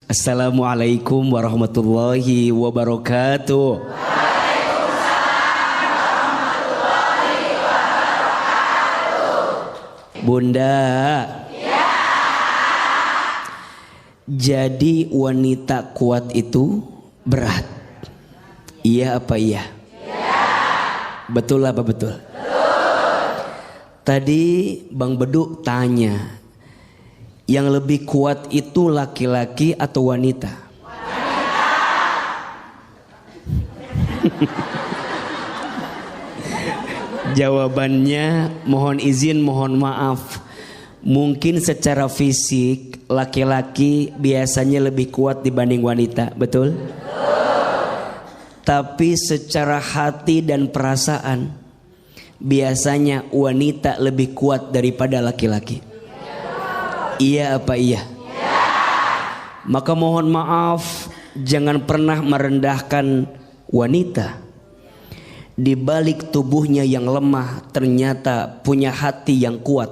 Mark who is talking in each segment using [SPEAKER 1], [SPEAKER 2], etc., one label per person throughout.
[SPEAKER 1] Assalamualaikum warahmatullahi wabarakatuh. Bunda. Ya. Jadi wanita kuat itu berat. Iya apa iya? Ya. Betul apa betul? Betul. Tadi Bang Bedu tanya, yang lebih kuat itu laki-laki atau wanita? Wanita. Jawabannya mohon izin, mohon maaf. Mungkin secara fisik laki-laki biasanya lebih kuat dibanding wanita, betul? Tapi secara hati dan perasaan biasanya wanita lebih kuat daripada laki-laki. Iya apa iya? Ya. Maka mohon maaf, jangan pernah merendahkan wanita. Di balik tubuhnya yang lemah ternyata punya hati yang kuat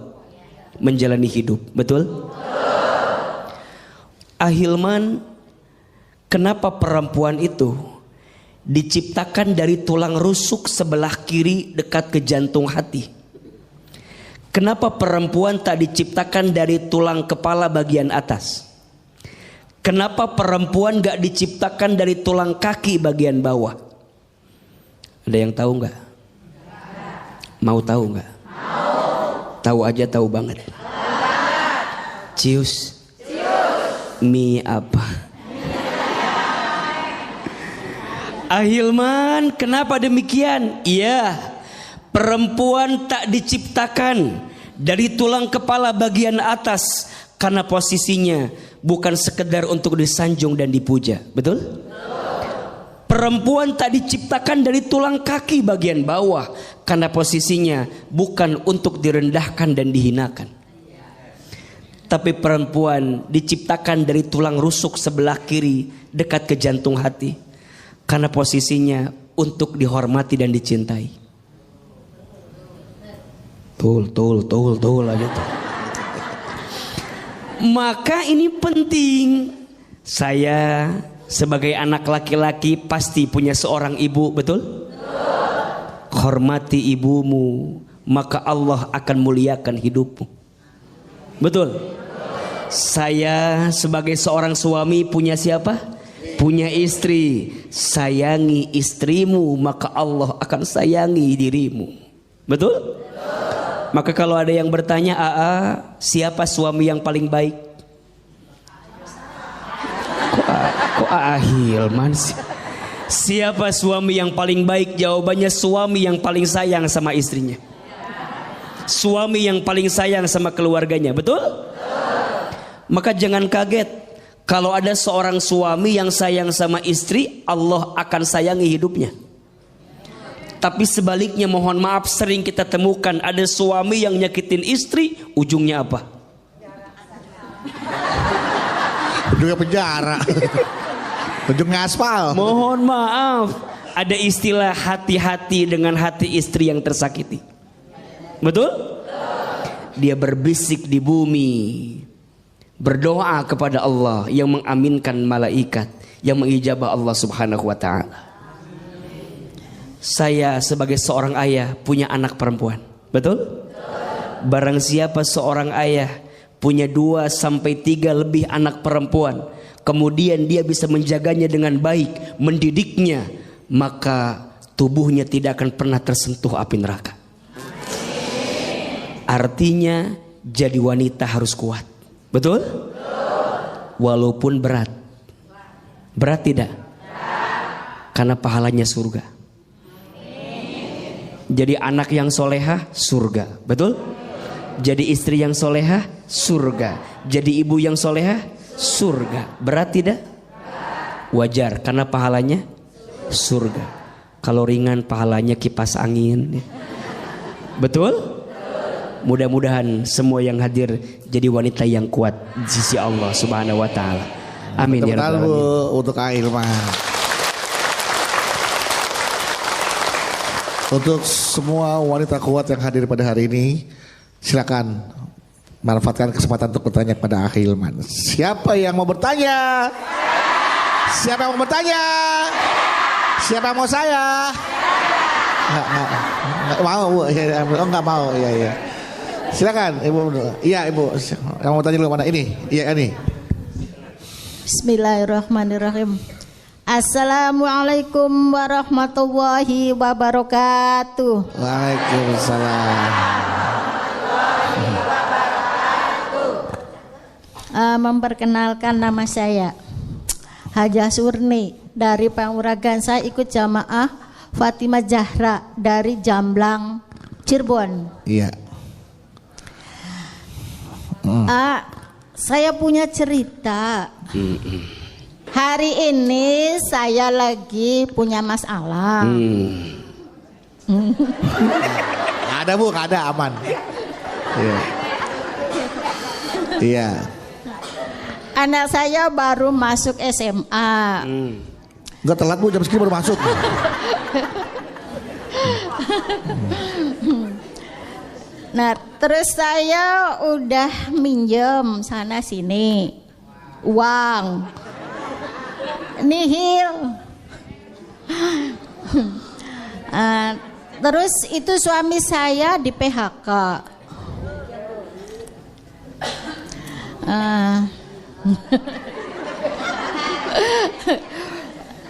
[SPEAKER 1] menjalani hidup. Betul? Ahilman, kenapa perempuan itu diciptakan dari tulang rusuk sebelah kiri dekat ke jantung hati? Kenapa perempuan tak diciptakan dari tulang kepala bagian atas? Kenapa perempuan gak diciptakan dari tulang kaki bagian bawah? Ada yang tahu nggak? Mau tahu nggak? Tahu aja, tahu banget. Cius. Mie apa? Ahilman, kenapa demikian? Iya, perempuan tak diciptakan dari tulang kepala bagian atas karena posisinya bukan sekedar untuk disanjung dan dipuja. Betul? Perempuan tak diciptakan dari tulang kaki bagian bawah karena posisinya bukan untuk direndahkan dan dihinakan. Tapi perempuan diciptakan dari tulang rusuk sebelah kiri dekat ke jantung hati karena posisinya untuk dihormati dan dicintai. Tul aja tuh. Maka ini penting. Saya sebagai anak laki-laki pasti punya seorang ibu, betul? Hormati ibumu, maka Allah akan muliakan hidupmu. Betul? Saya sebagai seorang suami punya siapa? Punya istri. Sayangi istrimu, maka Allah akan sayangi dirimu. Betul? Maka kalau ada yang bertanya, siapa suami yang paling baik? Kok Ahilman sih? Siapa suami yang paling baik? Jawabannya suami yang paling sayang sama istrinya. Suami yang paling sayang sama keluarganya. Betul? Maka jangan kaget kalau ada seorang suami yang sayang sama istri, Allah akan sayangi hidupnya. Tapi sebaliknya, mohon maaf, sering kita temukan ada suami yang nyakitin istri, ujungnya apa?
[SPEAKER 2] Ujungnya penjara. Ujungnya aspal.
[SPEAKER 1] Mohon maaf, ada istilah hati-hati dengan hati istri yang tersakiti. Betul? Dia berbisik di bumi, berdoa kepada Allah yang mengaminkan malaikat, yang mengijabah Allah Subhanahu wa ta'ala. Saya sebagai seorang ayah punya anak perempuan. Betul? Barang siapa seorang ayah punya 2 sampai 3 lebih anak perempuan, kemudian dia bisa menjaganya dengan baik, mendidiknya, maka tubuhnya tidak akan pernah tersentuh api neraka. Artinya jadi wanita harus kuat. Betul? Walaupun berat. Berat tidak? Karena pahalanya surga. Jadi anak yang solehah, surga. Betul? Jadi istri yang solehah, surga. Jadi ibu yang solehah, surga. Berat tidak? Wajar, karena pahalanya surga. Kalau ringan pahalanya kipas angin. Betul? Mudah-mudahan semua yang hadir jadi wanita yang kuat di sisi Allah Subhanahu wa ta'ala. Amin ya rabbal alamin.
[SPEAKER 2] Untuk Ahilman. Untuk semua wanita kuat yang hadir pada hari ini, silakan manfaatkan kesempatan untuk bertanya kepada Akhi Hilman. Siapa yang mau bertanya? Siapa yang mau bertanya? Siapa yang mau saya? Nggak mau Bu. Oh nggak mau. Iya. Silakan Ibu. Iya Ibu. Yang mau tanya dulu mana ini? Iya ini.
[SPEAKER 3] Bismillahirrahmanirrahim. Assalamualaikum warahmatullahi wabarakatuh.
[SPEAKER 2] Waalaikumsalam.
[SPEAKER 3] Memperkenalkan nama saya Hajah Surni dari Panguragan. Saya ikut jamaah Fatimah Zahra dari Jamblang, Cirebon.
[SPEAKER 2] Iya.
[SPEAKER 3] Saya punya cerita. Hari ini saya lagi punya masalah.
[SPEAKER 2] Nggak ada Bu, nggak ada, aman. Iya.
[SPEAKER 3] Anak saya baru masuk SMA.
[SPEAKER 2] Enggak telat Bu, jam segini baru masuk.
[SPEAKER 3] Nah, terus saya udah minjem sana sini uang nihil. Terus itu suami saya di PHK.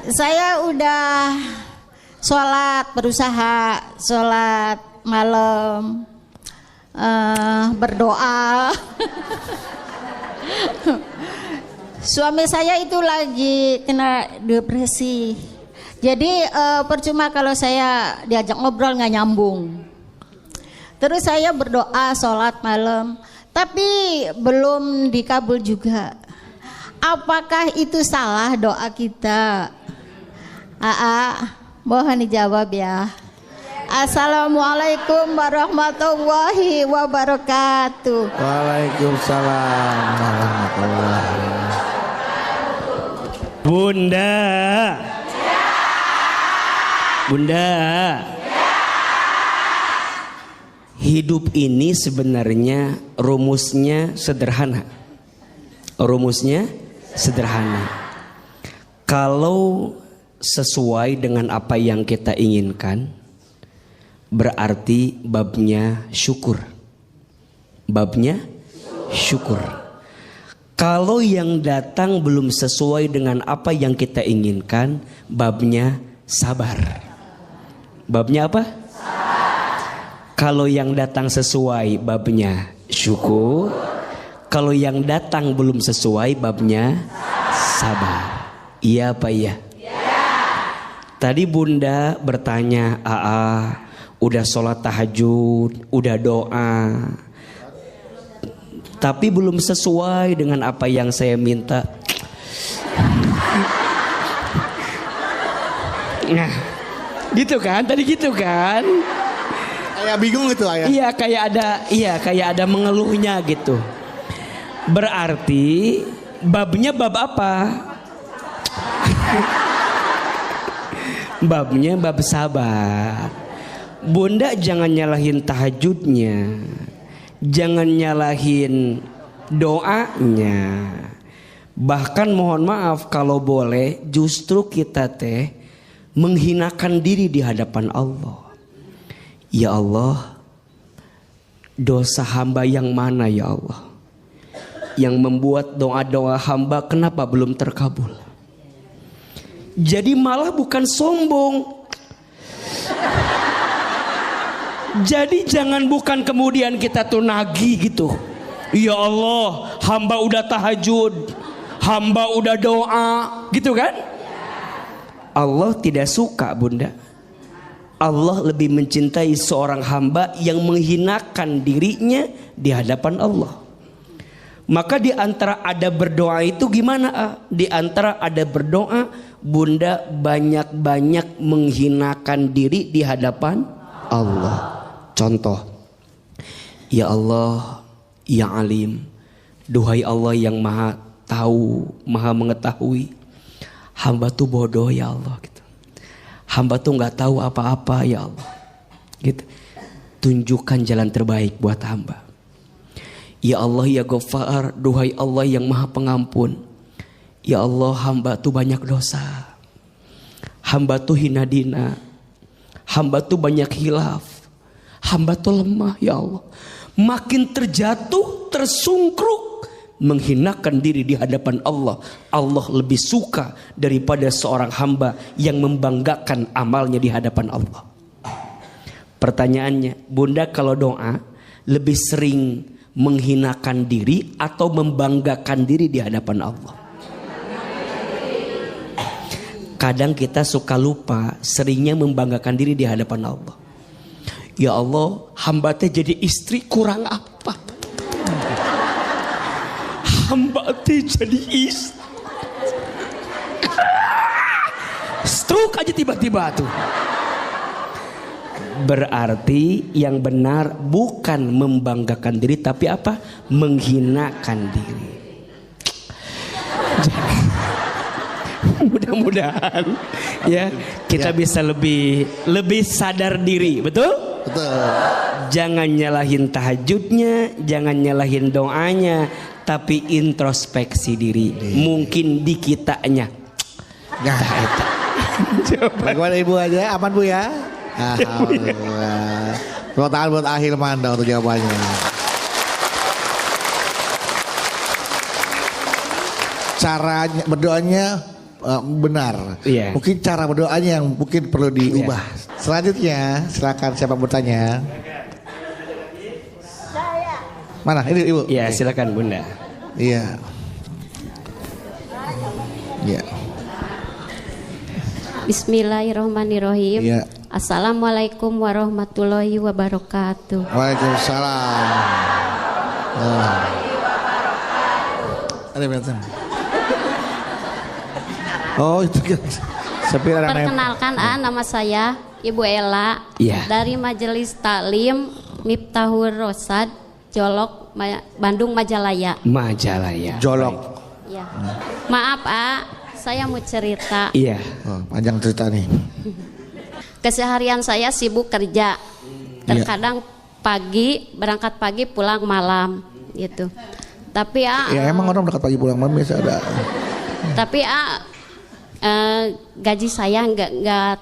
[SPEAKER 3] Saya udah berusaha sholat malam, berdoa. Suami saya itu lagi kena depresi. Jadi percuma kalau saya diajak ngobrol nggak nyambung. Terus saya berdoa sholat malam, tapi belum dikabul juga. Apakah itu salah doa kita? Mohon dijawab ya. Assalamualaikum warahmatullahi wabarakatuh.
[SPEAKER 2] Waalaikumsalam warahmatullahi wabarakatuh.
[SPEAKER 1] Bunda, hidup ini sebenarnya rumusnya sederhana. Kalau sesuai dengan apa yang kita inginkan, berarti babnya syukur. Kalau yang datang belum sesuai dengan apa yang kita inginkan, babnya sabar. Babnya apa? Kalau yang datang sesuai, babnya syukur. Kalau yang datang belum sesuai, babnya sabar. Iya apa iya? Tadi Bunda bertanya, udah sholat tahajud, udah doa, tapi belum sesuai dengan apa yang saya minta. Nah, gitu kan? Tadi gitu kan?
[SPEAKER 2] Kayak bingung gitu Ayah.
[SPEAKER 1] Iya, kayak ada mengeluhnya gitu. Berarti babnya bab apa? Babnya bab sabar. Bunda jangan nyalahin tahajudnya, jangan nyalahin doanya. Bahkan mohon maaf kalau boleh, justru kita menghinakan diri di hadapan Allah. Ya Allah, dosa hamba yang mana ya Allah, yang membuat doa-doa hamba kenapa belum terkabul? Jadi malah bukan sombong. Jadi bukan kemudian kita tuh nagih gitu. Ya Allah, hamba udah tahajud, hamba udah doa, gitu kan? Allah tidak suka Bunda. Allah lebih mencintai seorang hamba yang menghinakan dirinya di hadapan Allah. Maka di antara ada berdoa itu gimana? Di antara ada berdoa, Bunda banyak-banyak menghinakan diri di hadapan Allah. Contoh, ya Allah, ya Alim, duhai Allah yang maha tahu, maha mengetahui, hamba tuh bodoh ya Allah gitu. Hamba tuh nggak tahu apa-apa ya Allah gitu. Tunjukkan jalan terbaik buat hamba. Ya Allah ya Ghaffar, duhai Allah yang maha pengampun. Ya Allah, hamba tuh banyak dosa. Hamba tuh hina dina. Hamba tuh banyak hilaf. Hamba tuh lemah ya Allah. Makin terjatuh, tersungkruk, menghinakan diri di hadapan Allah. Allah lebih suka daripada seorang hamba yang membanggakan amalnya di hadapan Allah. Pertanyaannya, Bunda kalau doa lebih sering menghinakan diri atau membanggakan diri di hadapan Allah? Kadang kita suka lupa, seringnya membanggakan diri di hadapan Allah. Ya Allah, hamba teh jadi istri kurang apa? Hamba teh jadi istri. Stroke aja tiba-tiba tuh. Berarti yang benar bukan membanggakan diri, tapi apa? Menghinakan diri. Mudah-mudahan ya kita bisa lebih sadar diri, betul?
[SPEAKER 2] Betul.
[SPEAKER 1] Jangan nyalahin tahajudnya, jangan nyalahin doanya, tapi introspeksi diri. Mungkin di kitanya.
[SPEAKER 2] Nah, bagaimana Ibu aja? Aman Bu ya? Alhamdulillah. Tepuk tangan buat Ahilman untuk jawabannya. Caranya berdoanya benar.
[SPEAKER 1] Iya.
[SPEAKER 2] Mungkin cara berdoanya yang mungkin perlu diubah.
[SPEAKER 1] Iya.
[SPEAKER 2] Selanjutnya silakan siapa bertanya. Mana ini Ibu?
[SPEAKER 1] Ya silakan Bunda.
[SPEAKER 2] Iya. Iya.
[SPEAKER 3] Bismillahirrahmanirrahim.
[SPEAKER 2] Iya.
[SPEAKER 3] Assalamualaikum warahmatullahi wabarakatuh.
[SPEAKER 2] Waalaikumsalam. Ada betul. Oh itu kan.
[SPEAKER 3] Perkenalkan nama saya Ibu Ella
[SPEAKER 1] Iya.
[SPEAKER 3] dari Majelis Taklim Miftahul Rosad Jolok Bandung Majalaya.
[SPEAKER 1] Majalaya.
[SPEAKER 2] Jolok.
[SPEAKER 3] Ya. Maaf saya mau cerita.
[SPEAKER 1] Iya.
[SPEAKER 2] Oh, panjang cerita nih.
[SPEAKER 3] Keseharian saya sibuk kerja. Terkadang pagi berangkat pagi pulang malam gitu. Tapi
[SPEAKER 2] ya emang orang berangkat pagi pulang malam biasa ada.
[SPEAKER 3] Tapi gaji saya nggak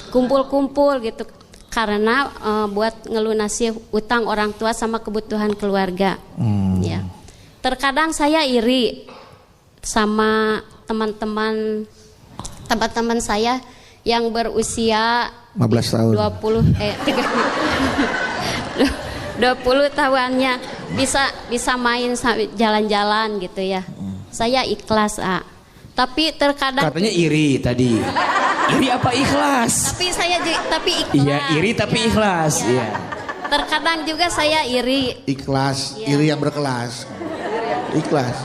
[SPEAKER 3] kumpul-kumpul gitu karena buat ngelunasi utang orang tua sama kebutuhan keluarga. Ya. Terkadang saya iri sama teman-teman saya yang berusia
[SPEAKER 2] 15 tahun.
[SPEAKER 3] 20 tahuannya bisa main jalan-jalan gitu ya. Saya ikhlas tapi terkadang
[SPEAKER 1] Katanya iri tadi. Iri apa ikhlas?
[SPEAKER 3] tapi ikhlas.
[SPEAKER 1] Iya, iri tapi ikhlas. Iya.
[SPEAKER 3] Terkadang juga saya iri.
[SPEAKER 2] Ikhlas,
[SPEAKER 3] Iya.
[SPEAKER 2] iri yang berkelas. Ikhlas.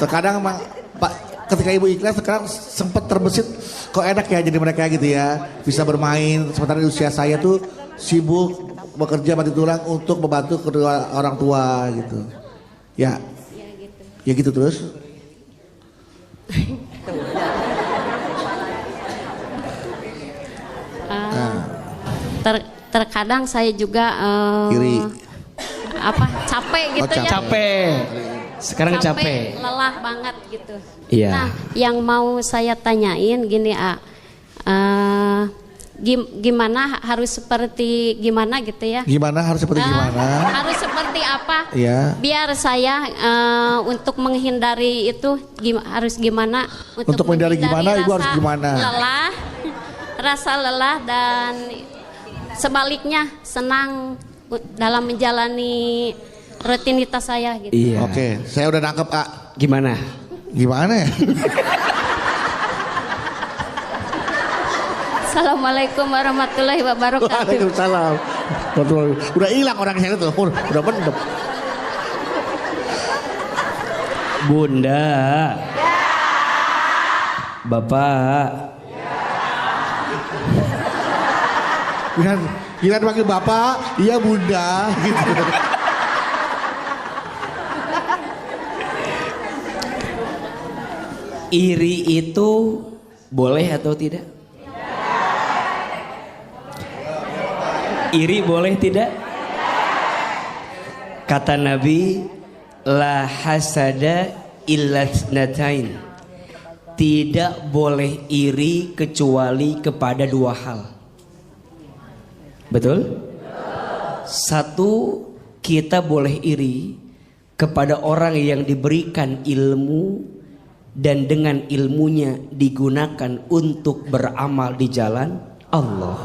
[SPEAKER 2] Terkadang emang Pak ketika Ibu ikhlas sekarang sempat terbesit kok enak ya jadi mereka gitu ya bisa bermain sementara di usia saya tuh sibuk bekerja mati tulang untuk membantu kedua orang tua gitu. Ya. Ya gitu terus.
[SPEAKER 3] Terkadang saya juga
[SPEAKER 2] Iri.
[SPEAKER 3] capek gitu ya.
[SPEAKER 1] Capek. Sekarang capek.
[SPEAKER 3] Lelah banget gitu.
[SPEAKER 1] Iya.
[SPEAKER 3] Nah, yang mau saya tanyain gini gimana harus seperti gimana gitu ya?
[SPEAKER 2] Gimana harus seperti gimana?
[SPEAKER 3] Harus seperti apa?
[SPEAKER 2] Iya.
[SPEAKER 3] Biar saya untuk menghindari itu harus gimana?
[SPEAKER 2] Untuk menghindari gimana, Ibu harus gimana?
[SPEAKER 3] Rasa lelah dan sebaliknya senang dalam menjalani rutinitas saya gitu.
[SPEAKER 1] Iya.
[SPEAKER 2] Oke, saya udah nangkep
[SPEAKER 1] Gimana?
[SPEAKER 2] Gimana ya?
[SPEAKER 3] Assalamualaikum warahmatullahi wabarakatuh.
[SPEAKER 2] Waalaikumsalam. Udah hilang orang saya tuh, udah bener.
[SPEAKER 1] Bunda. Bapak.
[SPEAKER 2] Gila panggil bapak, iya bunda gitu.
[SPEAKER 1] Iri itu boleh atau tidak? Iri boleh tidak? Kata Nabi, la hasada illa tsnatain. Tidak boleh iri kecuali kepada dua hal. Betul? Satu, kita boleh iri kepada orang yang diberikan ilmu dan dengan ilmunya digunakan untuk beramal di jalan Allah.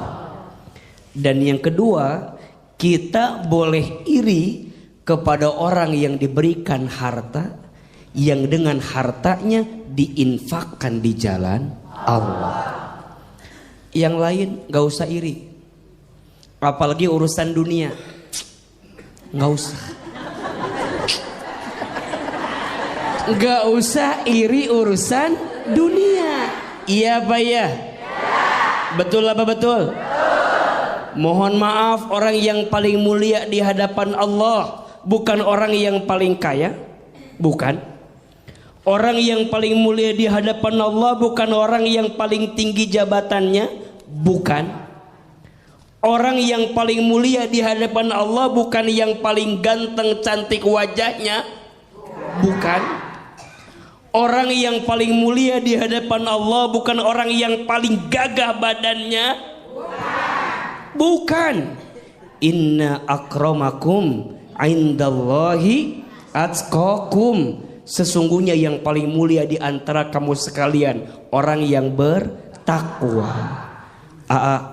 [SPEAKER 1] Dan yang kedua, kita boleh iri kepada orang yang diberikan harta yang dengan hartanya diinfakkan di jalan Allah. Yang lain gak usah iri, apalagi urusan dunia, gak usah. Gak usah iri urusan dunia. Iya apa ya? Betul apa betul? Mohon maaf, orang yang paling mulia di hadapan Allah bukan orang yang paling kaya, bukan. Orang yang paling mulia di hadapan Allah bukan orang yang paling tinggi jabatannya, bukan. Orang yang paling mulia di hadapan Allah bukan yang paling ganteng cantik wajahnya, bukan. Orang yang paling mulia di hadapan Allah bukan orang yang paling gagah badannya, bukan. Inna akramakum indallahi atqakum. Sesungguhnya yang paling mulia di antara kamu sekalian orang yang bertakwa.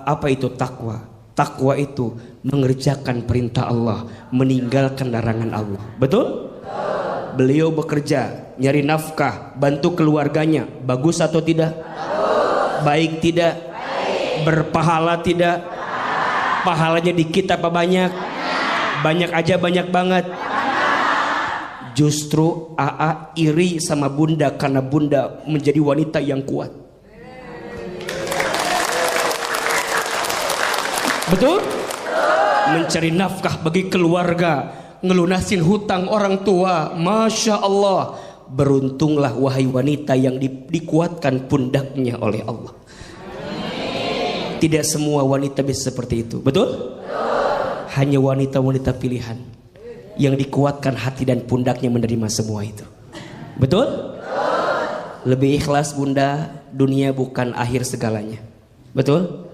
[SPEAKER 1] Apa itu takwa? Takwa itu mengerjakan perintah Allah, meninggalkan larangan Allah. Betul? Beliau bekerja, nyari nafkah, bantu keluarganya. Bagus atau tidak? Baik tidak? Berpahala tidak? Pahalanya dikit apa banyak? Banyak aja, banyak banget. Justru AA iri sama bunda karena bunda menjadi wanita yang kuat. Betul? Mencari nafkah bagi keluarga, ngelunasin hutang orang tua. Masya Allah. Beruntunglah wahai wanita yang dikuatkan pundaknya oleh Allah. Tidak semua wanita bisa seperti itu. Betul? Hanya wanita-wanita pilihan yang dikuatkan hati dan pundaknya menerima semua itu. Betul? Lebih ikhlas bunda, dunia bukan akhir segalanya. Betul?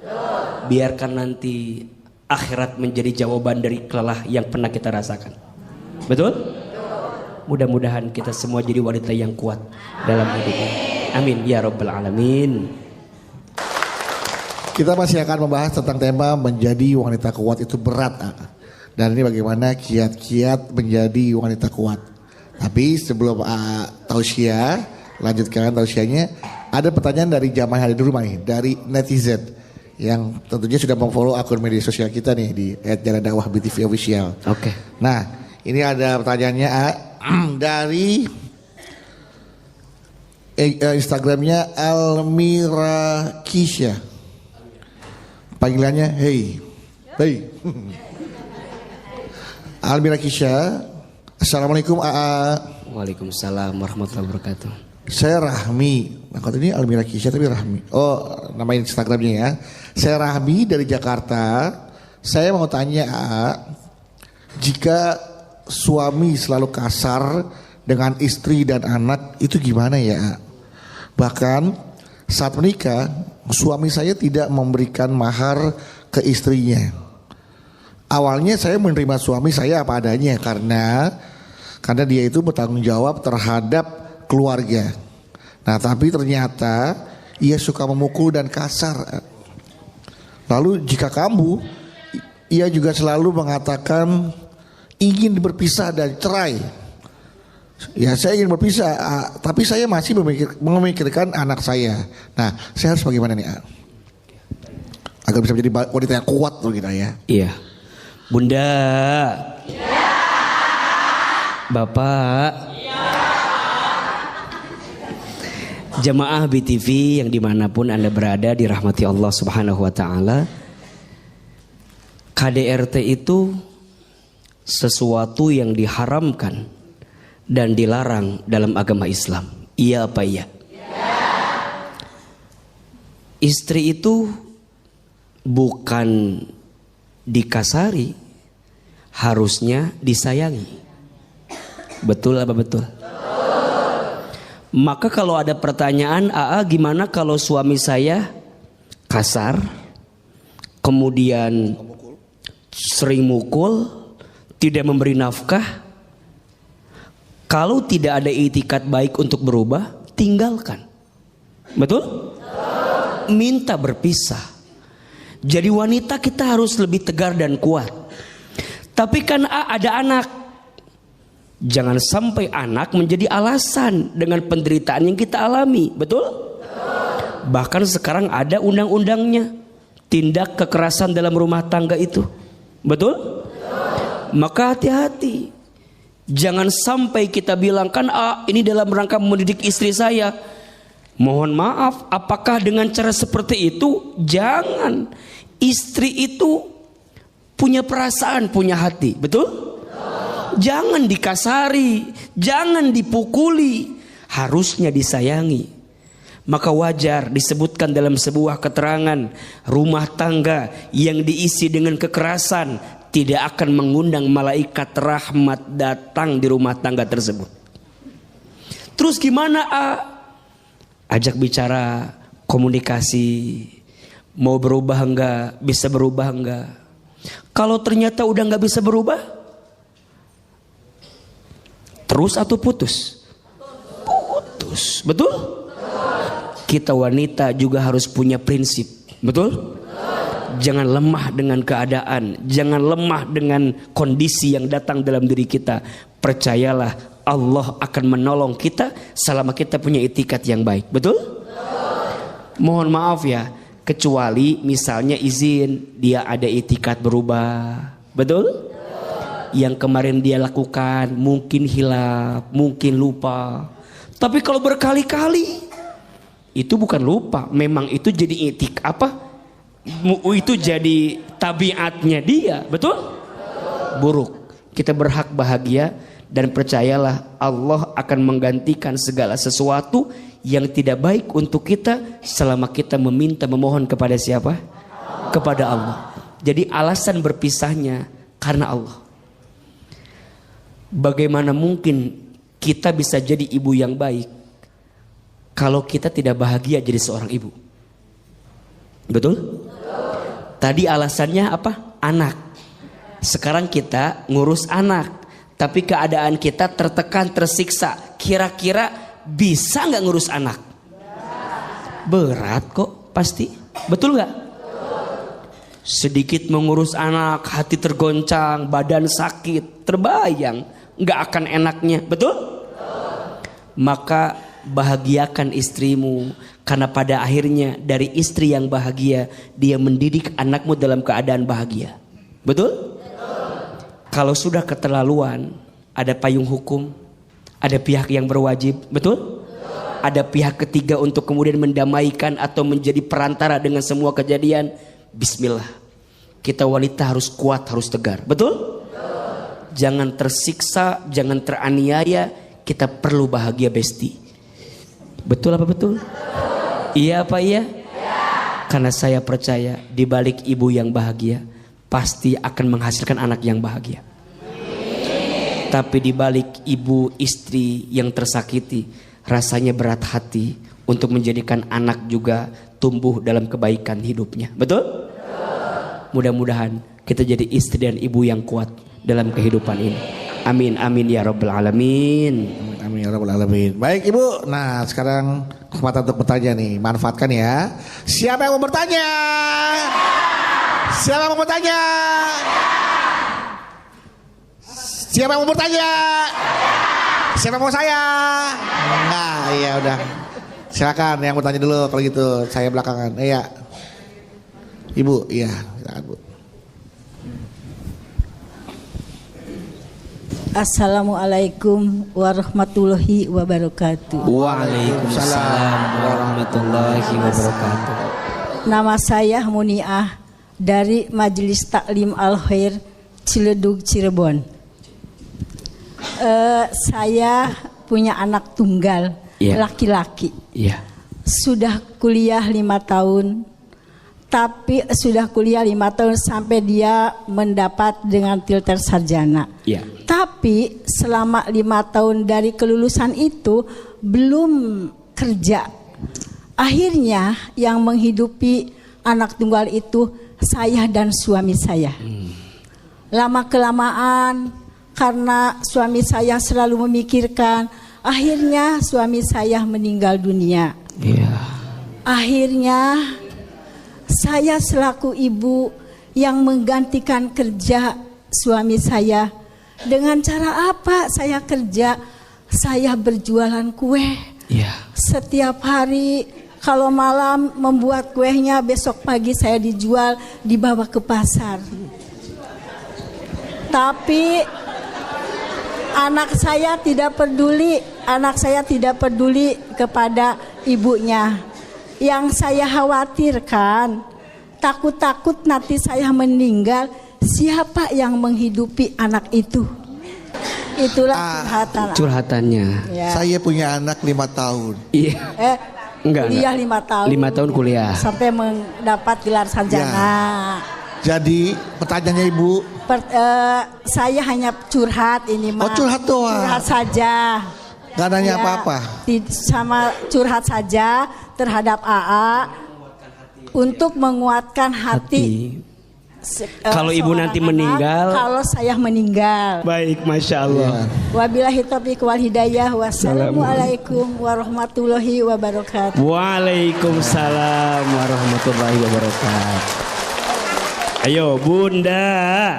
[SPEAKER 1] Biarkan nanti akhirat menjadi jawaban dari kelelah yang pernah kita rasakan. Betul? Mudah-mudahan kita semua jadi wanita yang kuat dalam hidup ini. Amin ya rabbal alamin.
[SPEAKER 2] Kita masih akan membahas tentang tema menjadi wanita kuat itu berat. Dan ini bagaimana kiat-kiat menjadi wanita kuat. Tapi sebelum tausiah, lanjutkan tausiahnya, ada pertanyaan dari jamaah yang ada di rumah nih, dari netizen yang tentunya sudah memfollow akun media sosial kita nih di @jalandakwah_btv official.
[SPEAKER 1] Oke.
[SPEAKER 2] Nah, ini ada pertanyaannya dari Instagramnya Almira Kisha. Panggilannya hey. Almira Kisha, Assalamualaikum AA.
[SPEAKER 1] Waalaikumsalam warahmatullahi wabarakatuh.
[SPEAKER 2] Saya Rahmi. Nah, kalau ini Almira Kisha tapi Rahmi. Oh, nama Instagramnya ya. Saya Rahmi dari Jakarta. Saya mau tanya AA, jika suami selalu kasar dengan istri dan anak itu gimana ya AA? Bahkan saat menikah suami saya tidak memberikan mahar ke istrinya. Awalnya saya menerima suami saya apa adanya karena dia itu bertanggung jawab terhadap keluarga. Nah, tapi ternyata ia suka memukul dan kasar. Lalu jika ia juga selalu mengatakan ingin berpisah dan cerai. Ya, saya ingin berpisah, tapi saya masih memikirkan anak saya. Nah, saya harus bagaimana nih? Agar bisa menjadi wanita yang kuat tuh gitu ya.
[SPEAKER 1] Iya. Bunda. Ya. Bapak. Ya. Jamaah BTV yang dimanapun Anda berada dirahmati Allah Subhanahu wa ta'ala. KDRT itu sesuatu yang diharamkan dan dilarang dalam agama Islam. Iya apa iya? Ya. Istri itu bukan dikasari, harusnya disayangi. Betul apa betul? Maka kalau ada pertanyaan, gimana kalau suami saya kasar, kemudian sering mukul, tidak memberi nafkah? Kalau tidak ada itikat baik untuk berubah, tinggalkan. Betul? Minta berpisah. Jadi wanita kita harus lebih tegar dan kuat. Tapi kan ada anak. Jangan sampai anak menjadi alasan dengan penderitaan yang kita alami. Betul? Bahkan sekarang ada undang-undangnya. Tindak kekerasan dalam rumah tangga itu. Betul? Maka hati-hati. Jangan sampai kita bilang kan ini dalam rangka mendidik istri saya. Mohon maaf, apakah dengan cara seperti itu? Jangan. Istri itu punya perasaan, punya hati. Betul? Jangan dikasari, jangan dipukuli, harusnya disayangi. Maka wajar disebutkan dalam sebuah keterangan, rumah tangga yang diisi dengan kekerasan tidak akan mengundang malaikat rahmat datang di rumah tangga tersebut. Terus gimana? Ajak bicara, komunikasi, mau berubah enggak, bisa berubah enggak. Kalau ternyata udah enggak bisa berubah, terus atau putus? Putus, betul? Kita wanita juga harus punya prinsip, betul? Jangan lemah dengan keadaan, jangan lemah dengan kondisi yang datang dalam diri kita. Percayalah, Allah akan menolong kita selama kita punya itikat yang baik, betul? Mohon maaf ya, kecuali misalnya izin dia ada itikat berubah, betul? Yang kemarin dia lakukan mungkin hilaf, mungkin lupa. Tapi kalau berkali-kali, itu bukan lupa, memang itu jadi itu jadi tabiatnya dia, betul? Buruk. Kita berhak bahagia dan percayalah Allah akan menggantikan segala sesuatu yang tidak baik untuk kita selama kita meminta memohon kepada siapa? Kepada Allah. Jadi alasan berpisahnya karena Allah. Bagaimana mungkin kita bisa jadi ibu yang baik kalau kita tidak bahagia jadi seorang ibu? Betul? Tadi alasannya apa? Anak. Sekarang kita ngurus anak, tapi keadaan kita tertekan, tersiksa. Kira-kira bisa nggak ngurus anak? Berat kok, pasti. Betul nggak? Sedikit mengurus anak, hati tergoncang, badan sakit, terbayang nggak akan enaknya, betul? Maka bahagiakan istrimu, karena pada akhirnya dari istri yang bahagia dia mendidik anakmu dalam keadaan bahagia, betul? Kalau sudah keterlaluan, ada payung hukum, ada pihak yang berwajib, betul? Ada pihak ketiga untuk kemudian mendamaikan atau menjadi perantara dengan semua kejadian. Bismillah, kita wanita harus kuat, harus tegar, betul? Jangan tersiksa, jangan teraniaya. Kita perlu bahagia, besti. Betul apa betul? Iya apa iya? Karena saya percaya di balik ibu yang bahagia pasti akan menghasilkan anak yang bahagia. Tapi di balik ibu istri yang tersakiti, rasanya berat hati untuk menjadikan anak juga tumbuh dalam kebaikan hidupnya. Betul? Mudah-mudahan kita jadi istri dan ibu yang kuat dalam kehidupan ini. Amin amin ya rabbal alamin.
[SPEAKER 2] Amin ya rabbal alamin. Baik Ibu, nah sekarang kesempatan untuk bertanya nih, manfaatkan ya. Siapa yang mau bertanya? Siapa yang mau bertanya? Siapa yang mau bertanya? Siapa yang mau saya? Nah, iya udah. Silakan yang bertanya dulu kalau gitu. Saya belakangan. Iya. Ibu, iya, silakan Bu.
[SPEAKER 4] Assalamualaikum warahmatullahi wabarakatuh.
[SPEAKER 1] Waalaikumsalam warahmatullahi wabarakatuh.
[SPEAKER 4] Nama saya Muniah dari Majelis Taklim Al-Khair Ciledug Cirebon. Saya punya anak tunggal, laki-laki.
[SPEAKER 1] Iya.
[SPEAKER 4] Sudah kuliah 5 tahun. tapi sudah kuliah 5 tahun sampai dia mendapat dengan tilter sarjana.
[SPEAKER 1] Ya.
[SPEAKER 4] Tapi selama 5 tahun dari kelulusan itu belum kerja. Akhirnya yang menghidupi anak tunggal itu saya dan suami saya. Lama kelamaan karena suami saya selalu memikirkan, akhirnya suami saya meninggal dunia.
[SPEAKER 1] Iya.
[SPEAKER 4] Akhirnya saya selaku ibu yang menggantikan kerja suami saya. Dengan cara apa saya kerja? Saya berjualan kue.
[SPEAKER 1] Iya.
[SPEAKER 4] Setiap hari kalau malam membuat kuenya, besok pagi saya dijual, dibawa ke pasar. Tapi anak saya tidak peduli kepada ibunya. Yang saya khawatirkan, takut-takut nanti saya meninggal, siapa yang menghidupi anak itu? Itulah
[SPEAKER 1] Curhatannya.
[SPEAKER 4] Ya.
[SPEAKER 2] Saya punya anak 5 tahun.
[SPEAKER 1] Iya.
[SPEAKER 4] Kuliah 5 tahun.
[SPEAKER 1] 5 tahun kuliah.
[SPEAKER 4] Sampai mendapat gelar sarjana.
[SPEAKER 2] Jadi pertanyaannya Ibu,
[SPEAKER 4] Saya hanya curhat ini,
[SPEAKER 2] Oh, curhat doang.
[SPEAKER 4] Curhat saja.
[SPEAKER 2] Gak nanya
[SPEAKER 4] Ya,
[SPEAKER 2] apa-apa.
[SPEAKER 4] Sama curhat saja terhadap AA untuk menguatkan hati.
[SPEAKER 1] Kalau ibu
[SPEAKER 4] seorang
[SPEAKER 1] nanti
[SPEAKER 4] anak,
[SPEAKER 1] meninggal.
[SPEAKER 4] kalau saya meninggal.
[SPEAKER 1] Baik, Masya Allah.
[SPEAKER 4] Wabillahi taufiq wal hidayah. Wassalamualaikum warahmatullahi wabarakatuh.
[SPEAKER 1] Waalaikumsalam warahmatullahi wabarakatuh. Ayo Bunda.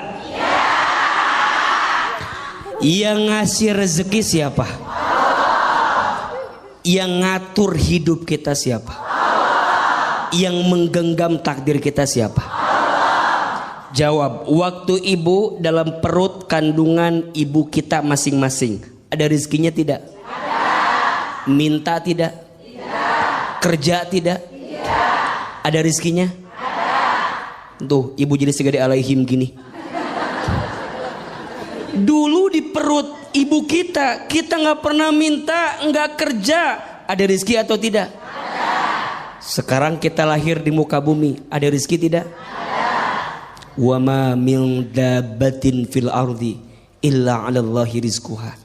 [SPEAKER 1] Yang ngasih rezeki siapa? Yang ngatur hidup kita siapa? Yang menggenggam takdir kita siapa? Jawab, waktu ibu dalam perut kandungan ibu kita masing-masing, ada rezekinya tidak? Ada. Minta tidak? Tidak. Kerja tidak? Tidak. Ada rezekinya? Ada. Tuh, ibu jadi segede alaihim gini. Dulu di perut ibu kita nggak pernah minta, nggak kerja, ada rezeki atau tidak? Ada. Sekarang kita lahir di muka bumi, ada rezeki tidak? Wa ma min dabbatin fil ardi illa 'alallahi rizquha.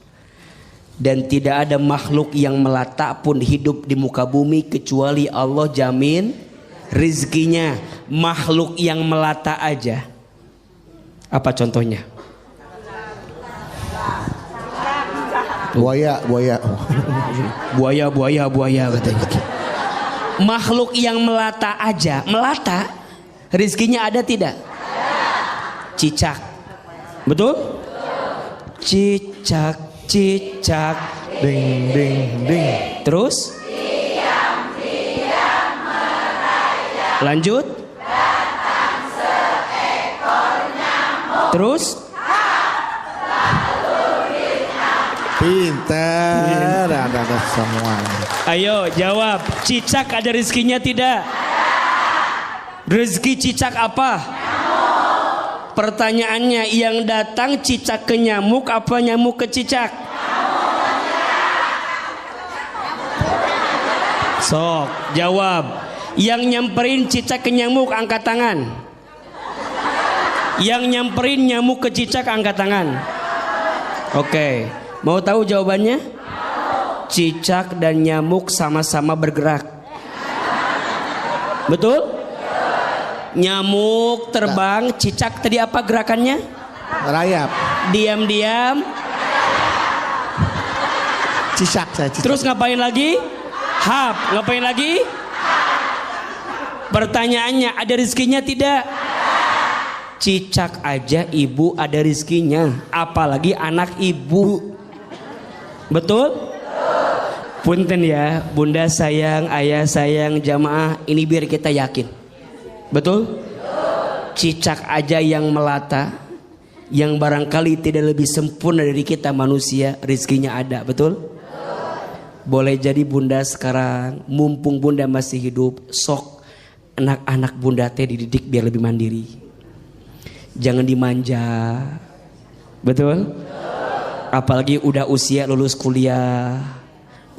[SPEAKER 1] Dan tidak ada makhluk yang melata pun hidup di muka bumi kecuali Allah jamin rizkinya. Makhluk yang melata aja. Apa contohnya?
[SPEAKER 2] Buaya
[SPEAKER 1] katanya. Makhluk yang melata aja, melata rizkinya ada tidak? Cicak, betul? Cicak, cicak,
[SPEAKER 2] ding ding ding.
[SPEAKER 1] Terus? Lanjut. Terus?
[SPEAKER 2] Pintar, ada semua.
[SPEAKER 1] Ayo jawab, cicak ada rezekinya tidak? Rezeki cicak apa? Pertanyaannya, yang datang cicak ke nyamuk apa nyamuk ke cicak? Sok, jawab. Yang nyamperin cicak ke nyamuk angkat tangan. Yang nyamperin nyamuk ke cicak angkat tangan. Oke, mau tahu jawabannya? Cicak dan nyamuk sama-sama bergerak. Betul? Nyamuk terbang, cicak tadi apa gerakannya?
[SPEAKER 2] Rayap.
[SPEAKER 1] Diam-diam.
[SPEAKER 2] Cicak saya.
[SPEAKER 1] Terus ngapain lagi? Hap. Ngapain lagi? Pertanyaannya, ada rezekinya tidak? Cicak aja ibu ada rezekinya, apalagi anak ibu. Betul? Punten ya, bunda sayang, ayah sayang, jamaah, ini biar kita yakin. Betul? Cicak aja yang melata, yang barangkali tidak lebih sempurna dari kita manusia, rezekinya ada, betul? Boleh jadi bunda sekarang, mumpung bunda masih hidup, sok anak-anak bunda teh dididik biar lebih mandiri. Jangan dimanja. Betul? Apalagi udah usia lulus kuliah,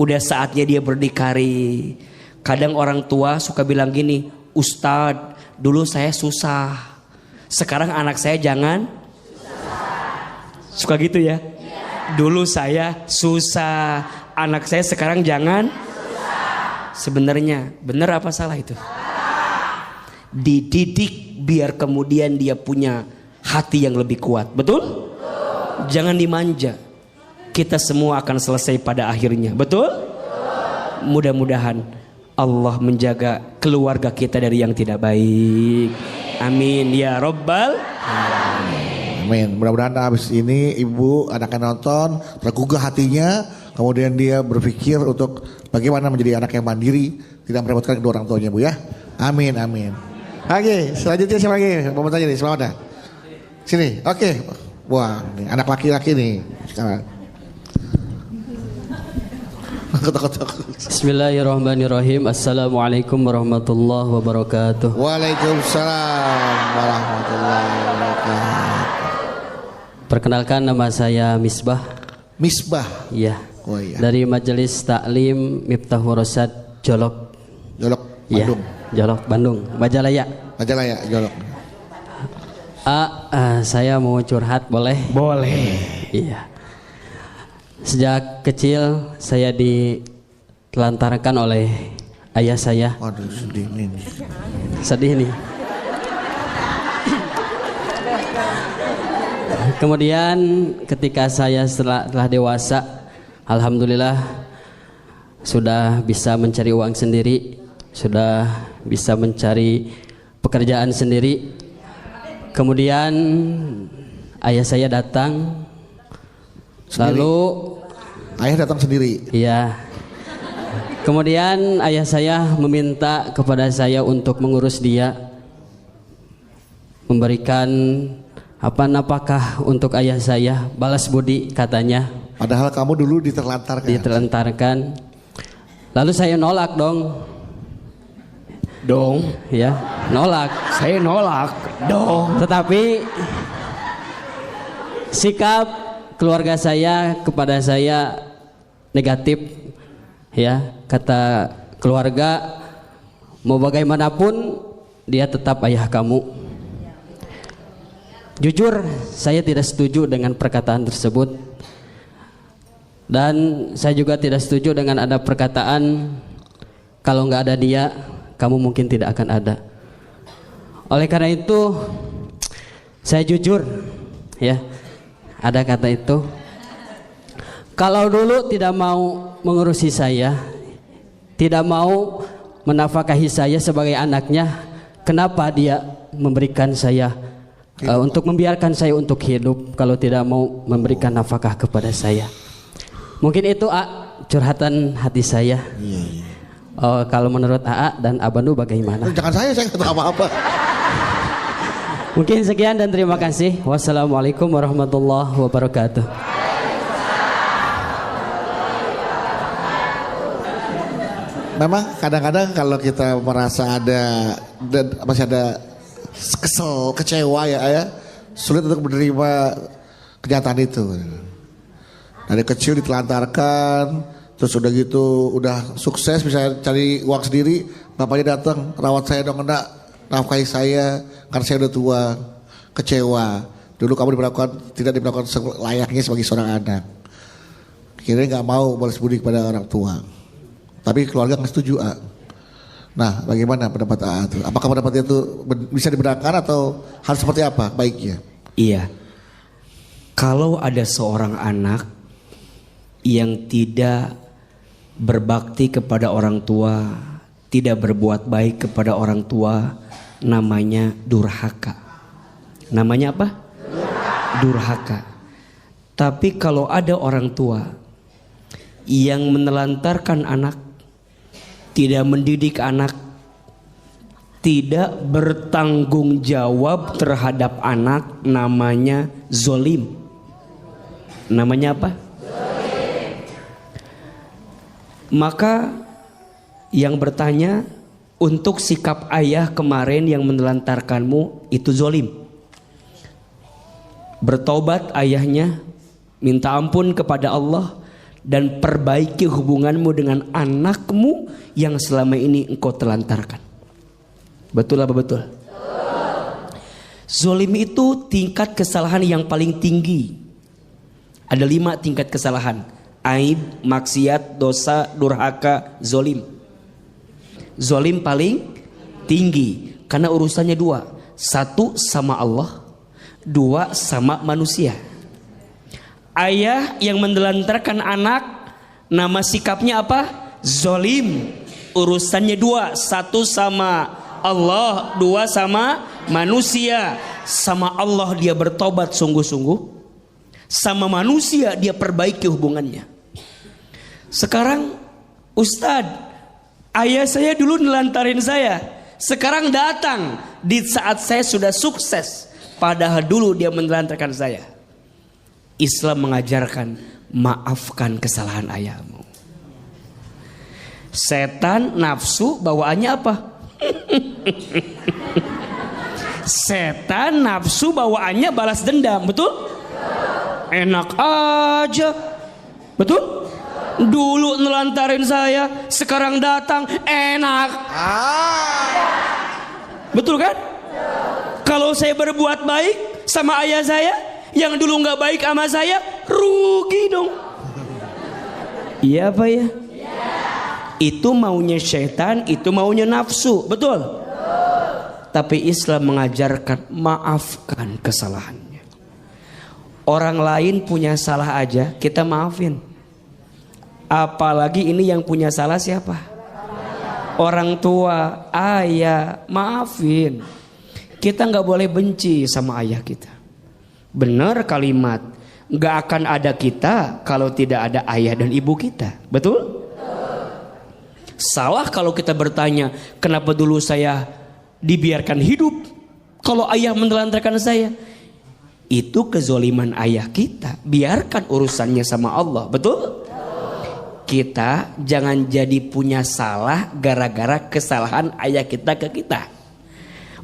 [SPEAKER 1] udah saatnya dia berdikari. Kadang orang tua suka bilang gini, Ustadz, dulu saya susah, sekarang anak saya jangan suka gitu ya. Dulu saya susah, anak saya sekarang jangan susah. Sebenarnya benar apa salah itu? Dididik biar kemudian dia punya hati yang lebih kuat. Betul? Jangan dimanja. Kita semua akan selesai pada akhirnya. Betul? Mudah-mudahan Allah menjaga keluarga kita dari yang tidak baik. Amin ya Rabbal.
[SPEAKER 2] Amin. Mudah-mudahan habis ini ibu anaknya nonton tergugah hatinya, kemudian dia berpikir untuk bagaimana menjadi anak yang mandiri, tidak merepotkan kedua orang tuanya, Bu ya. Amin, amin. Oke, selanjutnya siapa lagi? Mau tanya nih, semangat. Sini, oke. Wah, nih, anak laki-laki nih sekarang.
[SPEAKER 5] Bismillahirrahmanirrahim. Assalamualaikum warahmatullahi wabarakatuh.
[SPEAKER 2] Waalaikumsalam warahmatullahi wabarakatuh.
[SPEAKER 5] Perkenalkan, nama saya Misbah.
[SPEAKER 2] Misbah.
[SPEAKER 5] Iya.
[SPEAKER 2] Oh iya.
[SPEAKER 5] Dari Majelis Taklim Miftahul Rosyad Jolok.
[SPEAKER 2] Jolok
[SPEAKER 5] Iya.
[SPEAKER 2] Bandung.
[SPEAKER 5] Jolok Bandung, Majalaya.
[SPEAKER 2] Majalaya, Jolok.
[SPEAKER 5] Saya mau curhat, boleh?
[SPEAKER 1] Boleh.
[SPEAKER 5] Iya. Sejak kecil saya ditelantarkan oleh ayah saya.
[SPEAKER 2] Waduh, sedih nih.
[SPEAKER 5] Sedih nih. Kemudian ketika saya telah dewasa, alhamdulillah sudah bisa mencari uang sendiri, sudah bisa mencari pekerjaan sendiri. Kemudian ayah saya datang. Lalu
[SPEAKER 2] ayah datang sendiri.
[SPEAKER 5] iya. Kemudian ayah saya meminta kepada saya untuk mengurus dia, memberikan nafkah untuk ayah saya, balas budi katanya.
[SPEAKER 2] Padahal kamu dulu ditelantarkan.
[SPEAKER 5] Lalu saya nolak dong, ya, nolak.
[SPEAKER 1] Saya nolak dong.
[SPEAKER 5] Tetapi sikap keluarga saya kepada saya negatif, ya. Kata keluarga, mau bagaimanapun dia tetap ayah kamu. Jujur, saya tidak setuju dengan perkataan tersebut. Dan saya juga tidak setuju dengan ada perkataan, kalau nggak ada dia, kamu mungkin tidak akan ada. Oleh karena itu, saya jujur, ya, ada kata itu. Kalau dulu tidak mau mengurusi saya, tidak mau menafkahi saya sebagai anaknya, kenapa dia memberikan saya untuk membiarkan saya untuk hidup kalau tidak mau memberikan nafkah kepada saya? Mungkin itu curhatan hati saya. Kalau menurut AA dan Abanu bagaimana?
[SPEAKER 2] Jangan saya nggak tahu apa-apa.
[SPEAKER 5] Mungkin sekian dan terima kasih. Wassalamualaikum warahmatullahi wabarakatuh.
[SPEAKER 2] Memang kadang-kadang kalau kita merasa masih ada kesel, kecewa ya, sulit untuk menerima kenyataan itu. Dari kecil ditelantarkan, terus udah gitu, udah sukses bisa cari uang sendiri, bapaknya datang, rawat saya dong, nafkahi saya, karena saya udah tua, kecewa. Dulu kamu tidak diperlakukan layaknya sebagai seorang anak. Kira-kira nggak mau balas budi kepada orang tua. Tapi keluarga nggak setuju, Nah, bagaimana pendapat AA itu? Apakah pendapatnya itu bisa dibenarkan atau harus seperti apa baiknya?
[SPEAKER 1] Iya. Kalau ada seorang anak yang tidak berbakti kepada orang tua, tidak berbuat baik kepada orang tua, namanya durhaka. Namanya apa? Durhaka. Tapi kalau ada orang tua yang menelantarkan anak, tidak mendidik anak, tidak bertanggung jawab terhadap anak, namanya zolim. Namanya apa? Zolim. Maka yang bertanya, untuk sikap ayah kemarin yang menelantarkanmu itu zolim. Bertobat ayahnya, minta ampun kepada Allah, dan perbaiki hubunganmu dengan anakmu yang selama ini engkau telantarkan. Betul apa betul? Zolim itu tingkat kesalahan yang paling tinggi. Ada 5 tingkat kesalahan. Aib, maksiat, dosa, durhaka, zolim. Zolim paling tinggi karena urusannya 2. 1 sama Allah, 2 sama manusia. Ayah yang menelantarkan anak, nama sikapnya apa? Zolim. Urusannya 2. 1 sama Allah, 2 sama manusia. Sama Allah dia bertobat sungguh-sungguh, sama manusia dia perbaiki hubungannya. Sekarang Ustadz, ayah saya dulu nelantarin saya, sekarang datang di saat saya sudah sukses, padahal dulu dia menelantarkan saya. Islam mengajarkan maafkan kesalahan ayahmu. Setan nafsu bawaannya apa? Setan nafsu bawaannya balas dendam, betul? Enak aja, betul? Dulu nelantarin saya, sekarang datang enak. Betul kan? Kalau saya berbuat baik sama ayah saya, yang dulu nggak baik sama saya, rugi dong. Iya apa ya? Itu maunya syaitan, itu maunya nafsu, betul? Tapi Islam mengajarkan maafkan kesalahannya. Orang lain punya salah aja kita maafin. Apalagi ini yang punya salah siapa? Orang tua, ayah, maafin. Kita nggak boleh benci sama ayah kita. Benar kalimat, nggak akan ada kita kalau tidak ada ayah dan ibu kita, betul? Salah kalau kita bertanya, kenapa dulu saya dibiarkan hidup kalau ayah menelantarkan saya? Itu kezoliman ayah kita. Biarkan urusannya sama Allah, betul? Kita jangan jadi punya salah gara-gara kesalahan ayah kita ke kita.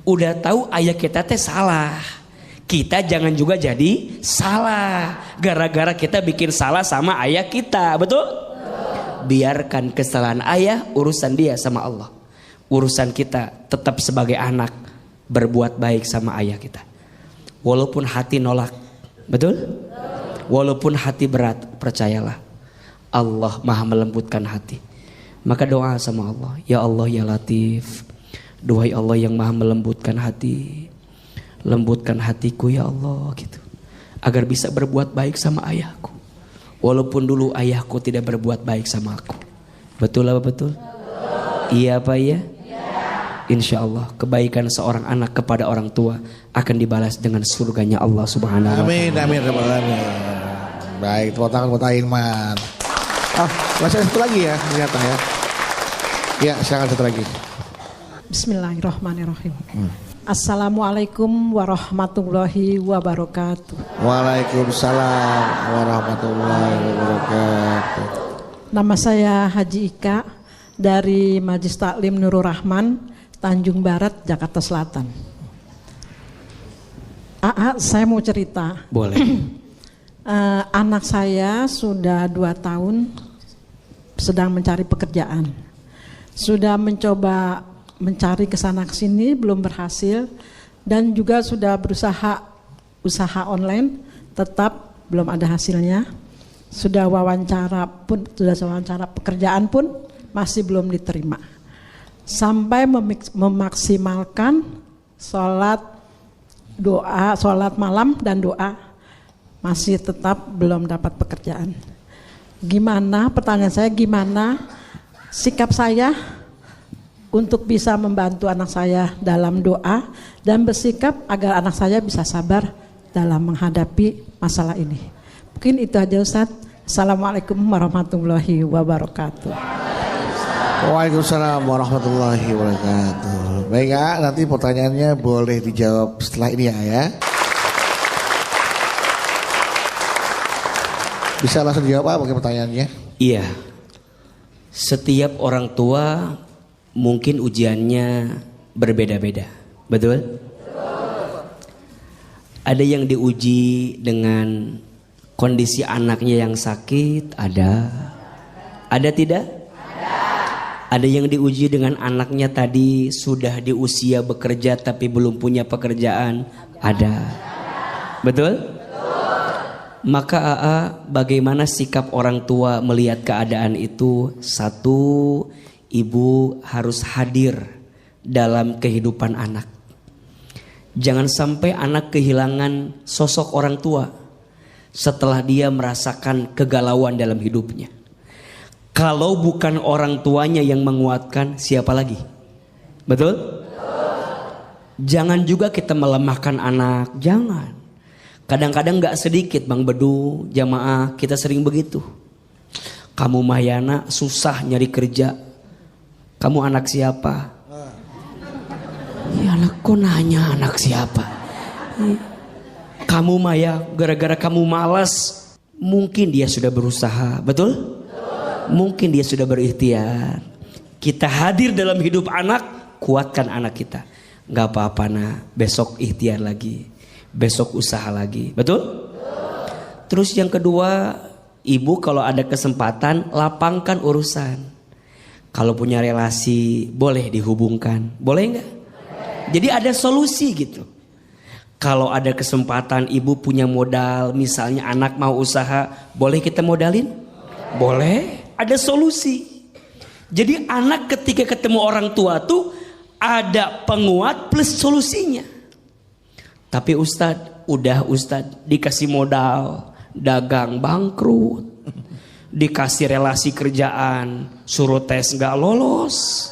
[SPEAKER 1] Udah tahu ayah kita teh salah, kita jangan juga jadi salah gara-gara kita bikin salah sama ayah kita, betul? Biarkan kesalahan ayah, urusan dia sama Allah. Urusan kita tetap sebagai anak berbuat baik sama ayah kita. Walaupun hati nolak, betul? Walaupun hati berat, percayalah Allah maha melembutkan hati. Maka doa sama Allah, ya Allah ya Latif, duhai Allah yang maha melembutkan hati, lembutkan hatiku ya Allah gitu, agar bisa berbuat baik sama ayahku. Walaupun dulu ayahku tidak berbuat baik sama aku. Betul apa betul? Iya apa iya? Insya Allah kebaikan seorang anak kepada orang tua akan dibalas dengan surganya Allah Subhanahu wa ta'ala.
[SPEAKER 2] Amin, amin, amin. Baik, tepuk tangan buat Aiman. Masih satu lagi ya ternyata ya. Ya, silakan satu lagi.
[SPEAKER 6] Bismillahirrahmanirrahim. Assalamualaikum warahmatullahi wabarakatuh.
[SPEAKER 2] Waalaikumsalam warahmatullahi wabarakatuh.
[SPEAKER 6] Nama saya Haji Ika dari Majelis Taklim Nurul Rahman, Tanjung Barat, Jakarta Selatan. Saya mau cerita.
[SPEAKER 1] Boleh.
[SPEAKER 6] Anak saya sudah 2 tahun sedang mencari pekerjaan. Sudah mencoba mencari kesana kesini belum berhasil, dan juga sudah berusaha usaha online tetap belum ada hasilnya. Sudah wawancara pekerjaan pun masih belum diterima. Sampai memaksimalkan sholat malam dan doa, masih tetap belum dapat pekerjaan. Gimana, pertanyaan saya, gimana sikap saya untuk bisa membantu anak saya dalam doa dan bersikap agar anak saya bisa sabar dalam menghadapi masalah ini. Mungkin itu aja Ustaz. Assalamualaikum warahmatullahi wabarakatuh.
[SPEAKER 2] Waalaikumsalam warahmatullahi wabarakatuh. Baik ya, nanti pertanyaannya boleh dijawab setelah ini ya. Bisa langsung dijawab apa pertanyaannya?
[SPEAKER 1] Iya. Setiap orang tua mungkin ujiannya berbeda-beda, betul? Ada yang diuji dengan kondisi anaknya yang sakit, ada tidak? Ada yang diuji dengan anaknya tadi sudah di usia bekerja tapi belum punya pekerjaan, Ada. Betul? Maka bagaimana sikap orang tua melihat keadaan itu? Satu, ibu harus hadir dalam kehidupan anak. Jangan sampai anak kehilangan sosok orang tua setelah dia merasakan kegalauan dalam hidupnya. Kalau bukan orang tuanya yang menguatkan, siapa lagi? Betul? Jangan juga kita melemahkan anak, jangan. Kadang-kadang gak sedikit Bang Bedu, jamaah kita sering begitu. Kamu Mahyana susah nyari kerja. Kamu anak siapa? Ya anakku nanya anak siapa. Kamu Maya, gara-gara kamu malas. Mungkin dia sudah berusaha, betul? Mungkin dia sudah berikhtiar. Kita hadir dalam hidup anak, kuatkan anak kita. Gak apa-apa nak, besok ikhtiar lagi. Besok usaha lagi, betul? Terus yang kedua, ibu kalau ada kesempatan lapangkan urusan. Kalau punya relasi boleh dihubungkan, boleh nggak? Jadi ada solusi gitu. Kalau ada kesempatan ibu punya modal, misalnya anak mau usaha, boleh kita modalin? Boleh, ada solusi. Jadi anak ketika ketemu orang tua tuh ada penguat plus solusinya. Tapi Ustadz dikasih modal, dagang bangkrut, dikasih relasi kerjaan, suruh tes gak lolos.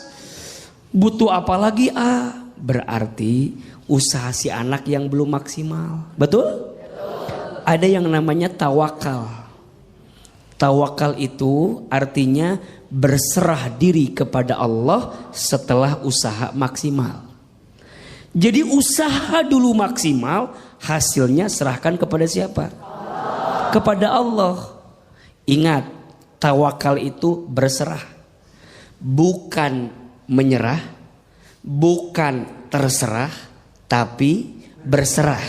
[SPEAKER 1] Butuh apa lagi Berarti usaha si anak yang belum maksimal. Betul? Ada yang namanya tawakal. Tawakal itu artinya berserah diri kepada Allah setelah usaha maksimal. Jadi usaha dulu maksimal, hasilnya serahkan kepada siapa? Allah. Kepada Allah. Ingat, tawakal itu berserah. Bukan menyerah, bukan terserah, tapi berserah.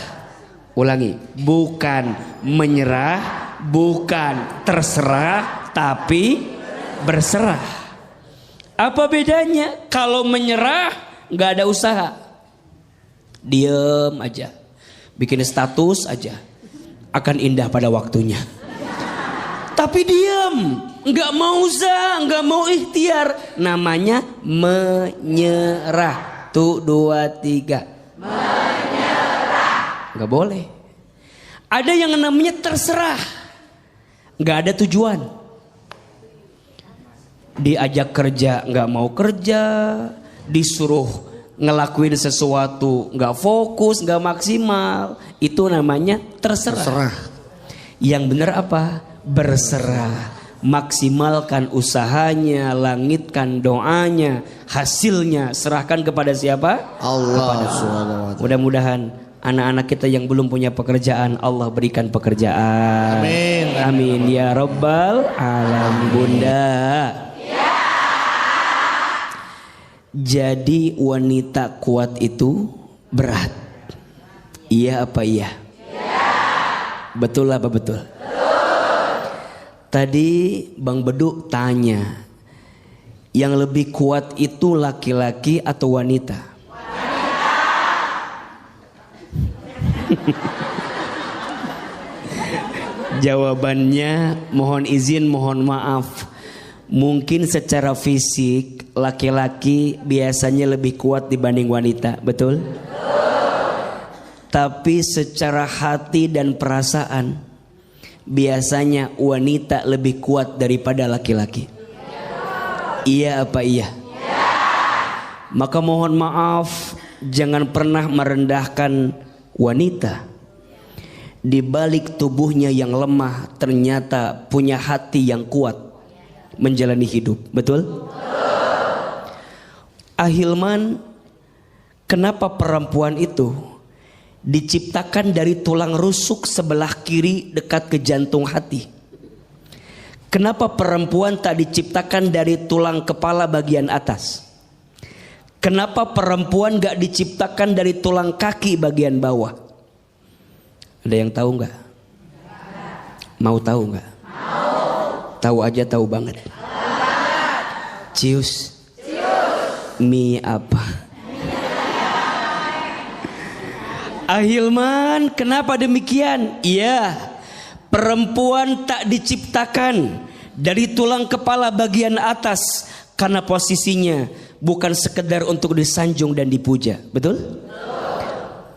[SPEAKER 1] Ulangi, bukan menyerah, bukan terserah, tapi berserah. Apa bedanya? Kalau menyerah, gak ada usaha. Diem aja, bikin status aja, akan indah pada waktunya. Tapi diem, nggak mau usaha, nggak mau ikhtiar, namanya menyerah. Tuh 2, 3. Menyerah. Nggak boleh. Ada yang namanya terserah, nggak ada tujuan. Diajak kerja nggak mau kerja, disuruh ngelakuin sesuatu nggak fokus, nggak maksimal, itu namanya terserah. Yang benar apa? Berserah. Maksimalkan usahanya, langitkan doanya, hasilnya serahkan kepada siapa? Allah. Mudah-mudahan anak-anak kita yang belum punya pekerjaan, Allah berikan pekerjaan. Amin. Amin ya Rabbal Alamin. Bunda. Jadi wanita kuat itu berat. Iya apa iya? Iya. Betul apa betul? Betul. Tadi Bang Bedu tanya, yang lebih kuat itu laki-laki atau wanita? Wanita. Jawabannya mohon izin, mohon maaf. Mungkin secara fisik laki-laki biasanya lebih kuat dibanding wanita, betul? Tapi secara hati dan perasaan biasanya wanita lebih kuat daripada laki-laki. Iya apa iya? Maka mohon maaf, jangan pernah merendahkan wanita. Di balik tubuhnya yang lemah ternyata punya hati yang kuat menjalani hidup, betul? Ahilman, kenapa perempuan itu diciptakan dari tulang rusuk sebelah kiri dekat ke jantung hati? Kenapa perempuan tak diciptakan dari tulang kepala bagian atas? Kenapa perempuan gak diciptakan dari tulang kaki bagian bawah? Ada yang tahu gak? Mau tahu gak? Tahu aja, tahu banget. Cius. Mie apa? Ahilman, kenapa demikian? Iya, perempuan tak diciptakan dari tulang kepala bagian atas karena posisinya bukan sekedar untuk disanjung dan dipuja. Betul?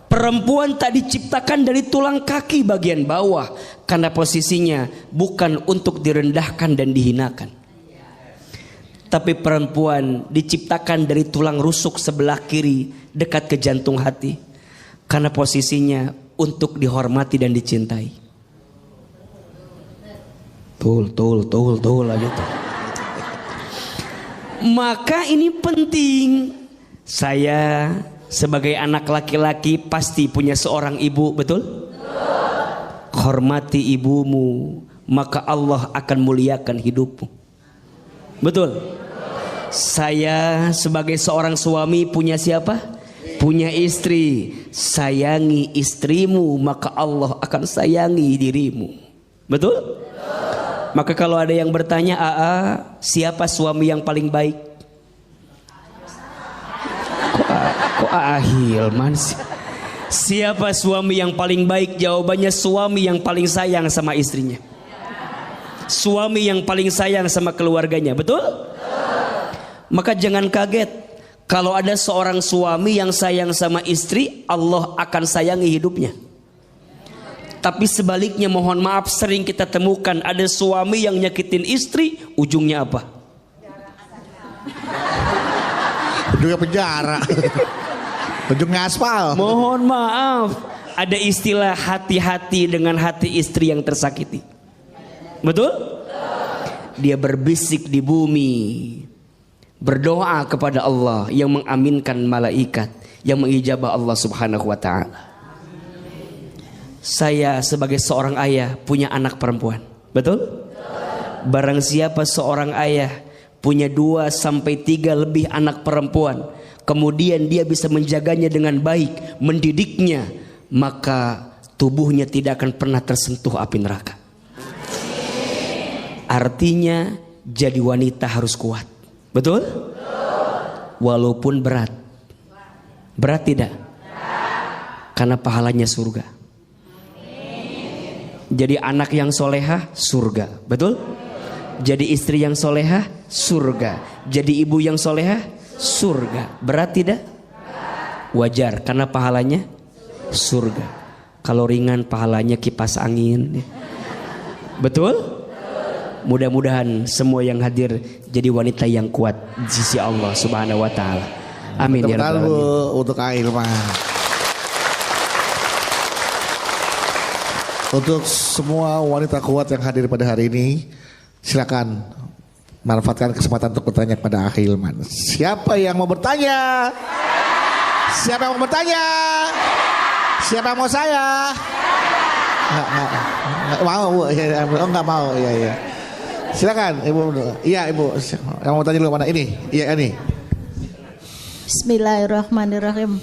[SPEAKER 1] Perempuan tak diciptakan dari tulang kaki bagian bawah karena posisinya bukan untuk direndahkan dan dihinakan. Tapi perempuan diciptakan dari tulang rusuk sebelah kiri dekat ke jantung hati karena posisinya untuk dihormati dan dicintai. Tul lagi tuh. Maka ini penting. Saya sebagai anak laki-laki pasti punya seorang ibu, betul? Hormati ibumu, maka Allah akan muliakan hidupmu. Betul? Saya sebagai seorang suami punya siapa? Punya istri. Sayangi istrimu, maka Allah akan sayangi dirimu. Betul? Maka kalau ada yang bertanya, siapa suami yang paling baik? Kok Hilman sih? Siapa suami yang paling baik? Jawabannya suami yang paling sayang sama istrinya. Suami yang paling sayang sama keluarganya. Betul? Maka jangan kaget kalau ada seorang suami yang sayang sama istri, Allah akan sayangi hidupnya. Tapi sebaliknya, mohon maaf, sering kita temukan ada suami yang nyakitin istri, ujungnya apa?
[SPEAKER 2] Ujungnya penjara. Ujungnya aspal.
[SPEAKER 1] Mohon maaf, ada istilah hati-hati dengan hati istri yang tersakiti. Betul? Dia berbisik di bumi, berdoa kepada Allah yang mengaminkan malaikat, yang mengijabah Allah Subhanahu wa ta'ala. Saya sebagai seorang ayah punya anak perempuan. Betul? Barang siapa seorang ayah punya 2 sampai 3 lebih anak perempuan, kemudian dia bisa menjaganya dengan baik, mendidiknya, maka tubuhnya tidak akan pernah tersentuh api neraka. Artinya jadi wanita harus kuat. Betul? Walaupun berat. Berat tidak? Karena pahalanya surga. Jadi anak yang solehah, surga. Betul? Jadi istri yang solehah, surga. Jadi ibu yang solehah, surga. Berat tidak? Wajar, karena pahalanya surga. Kalau ringan pahalanya kipas angin. Betul? Mudah-mudahan semua yang hadir jadi wanita yang kuat di sisi Allah Subhanahu wa ta'ala. Amin ya rabbal alamin.
[SPEAKER 2] Untuk Ahilman. Untuk semua wanita kuat yang hadir pada hari ini, silakan manfaatkan kesempatan untuk bertanya kepada Ahilman. Siapa yang mau bertanya? Siapa yang mau bertanya? Siapa yang mau saya? Nggak mau, nggak mau, iya. Silakan, ibu. Iya, ibu. Yang mau tanya dulu mana? Ini, iya ini.
[SPEAKER 7] Bismillahirrahmanirrahim.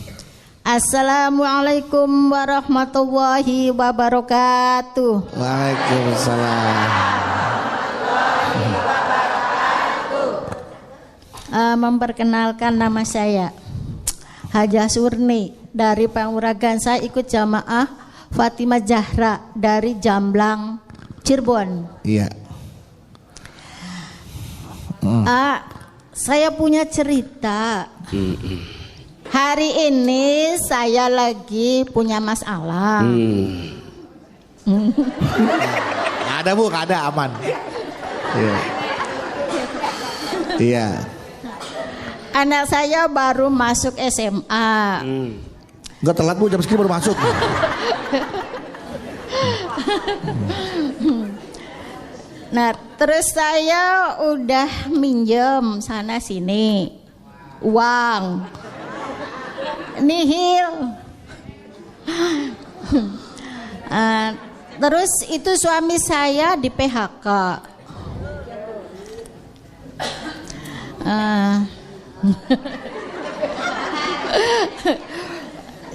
[SPEAKER 7] Assalamualaikum warahmatullahi wabarakatuh.
[SPEAKER 2] Waalaikumsalam.
[SPEAKER 7] Memperkenalkan, nama saya Hajah Surni dari Panguragan. Saya ikut jamaah Fatimah Zahra dari Jamblang, Cirebon.
[SPEAKER 2] Iya.
[SPEAKER 7] Saya punya cerita. Hari ini saya lagi punya masalah.
[SPEAKER 2] Ada bu, ada aman. Iya.
[SPEAKER 7] Anak saya baru masuk SMA.
[SPEAKER 2] Enggak telat bu, jam segini baru masuk.
[SPEAKER 7] Nah, terus saya udah minjem sana sini uang. Nihil. Terus itu suami saya di PHK.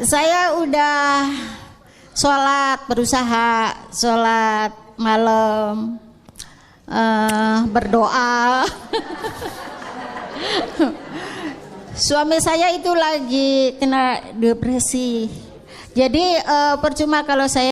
[SPEAKER 7] Saya udah berusaha sholat malam, berdoa. Suami saya itu lagi kena depresi. Jadi percuma kalau saya